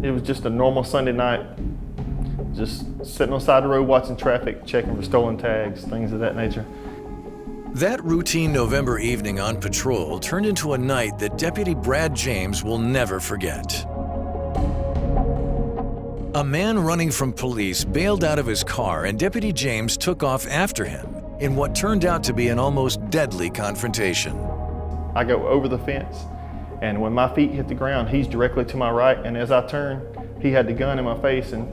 It was just a normal Sunday night, just sitting on the side of the road watching traffic, checking for stolen tags, things of that nature. That routine November evening on patrol turned into a night that Deputy Brad James will never forget. A man running from police bailed out of his car and Deputy James took off after him in what turned out to be an almost deadly confrontation. I go over the fence, and when my feet hit the ground, he's directly to my right, and as I turned, he had the gun in my face and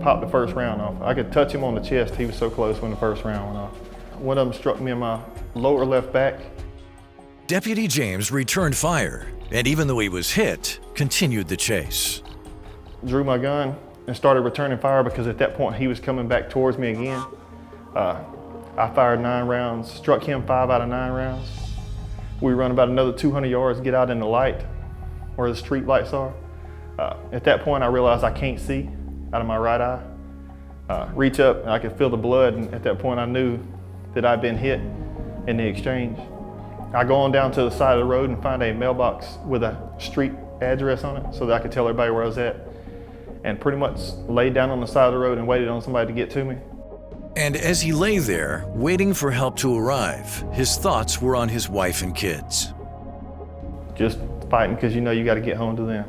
popped the first round off. I could touch him on the chest. He was so close when the first round went off. One of them struck me in my lower left back. Deputy James returned fire, and even though he was hit, continued the chase. Drew my gun and started returning fire because at that point he was coming back towards me again. I fired 9 rounds, struck him 5 out of 9 rounds. We run about another 200 yards, get out in the light where the street lights are. At that point I realized I can't see out of my right eye. Reach up and I could feel the blood, and at that point I knew that I'd been hit in the exchange. I go on down to the side of the road and find a mailbox with a street address on it so that I could tell everybody where I was at, and pretty much laid down on the side of the road and waited on somebody to get to me. And as he lay there, waiting for help to arrive, his thoughts were on his wife and kids. Just fighting because you know you got to get home to them.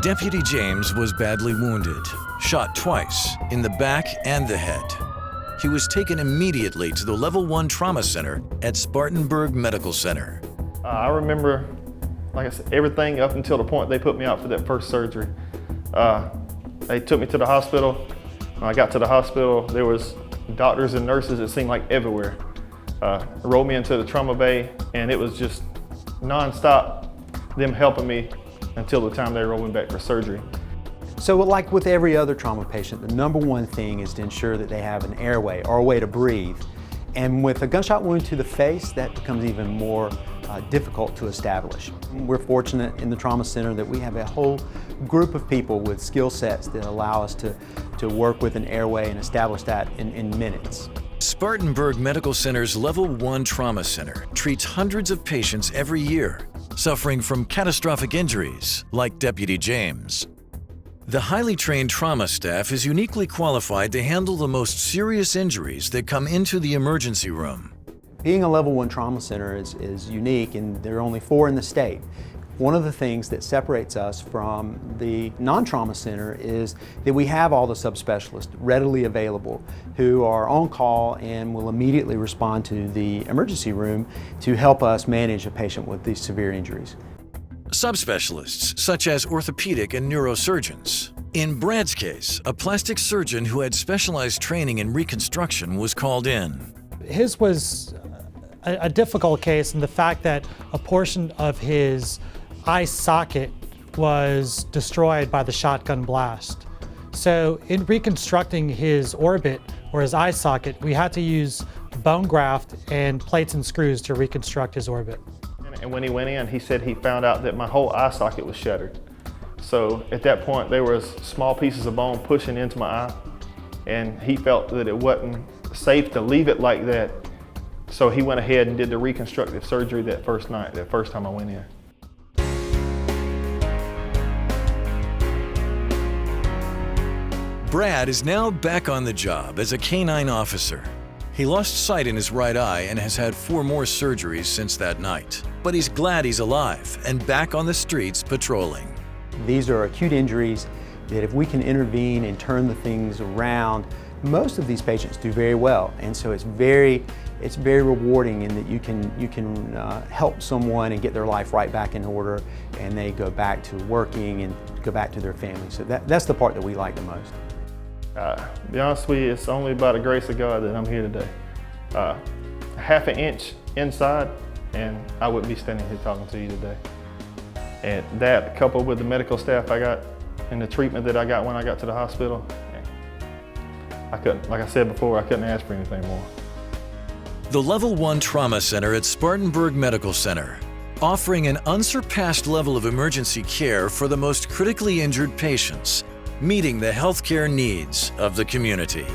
Deputy James was badly wounded, shot twice in the back and the head. He was taken immediately to the Level 1 Trauma Center at Spartanburg Medical Center. I remember, like I said, everything up until the point they put me out for that first surgery. They took me to the hospital. When I got to the hospital, there was doctors and nurses, it seemed like everywhere. Rolled me into the trauma bay, and it was just nonstop, them helping me until the time they rolled me back for surgery. So like with every other trauma patient, the number one thing is to ensure that they have an airway or a way to breathe. And with a gunshot wound to the face, that becomes even more difficult to establish. We're fortunate in the trauma center that we have a whole group of people with skill sets that allow us to work with an airway and establish that in minutes. Spartanburg Medical Center's Level 1 Trauma Center treats hundreds of patients every year suffering from catastrophic injuries like Deputy James. The highly trained trauma staff is uniquely qualified to handle the most serious injuries that come into the emergency room. Being a Level 1 trauma center is unique, and there are only 4 in the state. One of the things that separates us from the non-trauma center is that we have all the subspecialists readily available who are on call and will immediately respond to the emergency room to help us manage a patient with these severe injuries. Subspecialists such as orthopedic and neurosurgeons. In Brad's case, a plastic surgeon who had specialized training in reconstruction was called in. His was a difficult case in the fact that a portion of his eye socket was destroyed by the shotgun blast. So in reconstructing his orbit or his eye socket, we had to use bone graft and plates and screws to reconstruct his orbit. And when he went in, he said he found out that my whole eye socket was shattered. So at that point, there was small pieces of bone pushing into my eye, and he felt that it wasn't safe to leave it like that. So he went ahead and did the reconstructive surgery that first night, that first time I went in. Brad is now back on the job as a canine officer. He lost sight in his right eye and has had 4 more surgeries since that night. But he's glad he's alive and back on the streets patrolling. These are acute injuries that if we can intervene and turn the things around, most of these patients do very well. And so it's very rewarding in that you can help someone and get their life right back in order, and they go back to working and go back to their family. So that's the part that we like the most. To be honest with you, it's only by the grace of God that I'm here today. Half an inch inside, and I wouldn't be standing here talking to you today. And that, coupled with the medical staff I got and the treatment that I got when I got to the hospital, I couldn't, like I said before, I couldn't ask for anything more. The Level 1 Trauma Center at Spartanburg Medical Center, offering an unsurpassed level of emergency care for the most critically injured patients, meeting the healthcare needs of the community.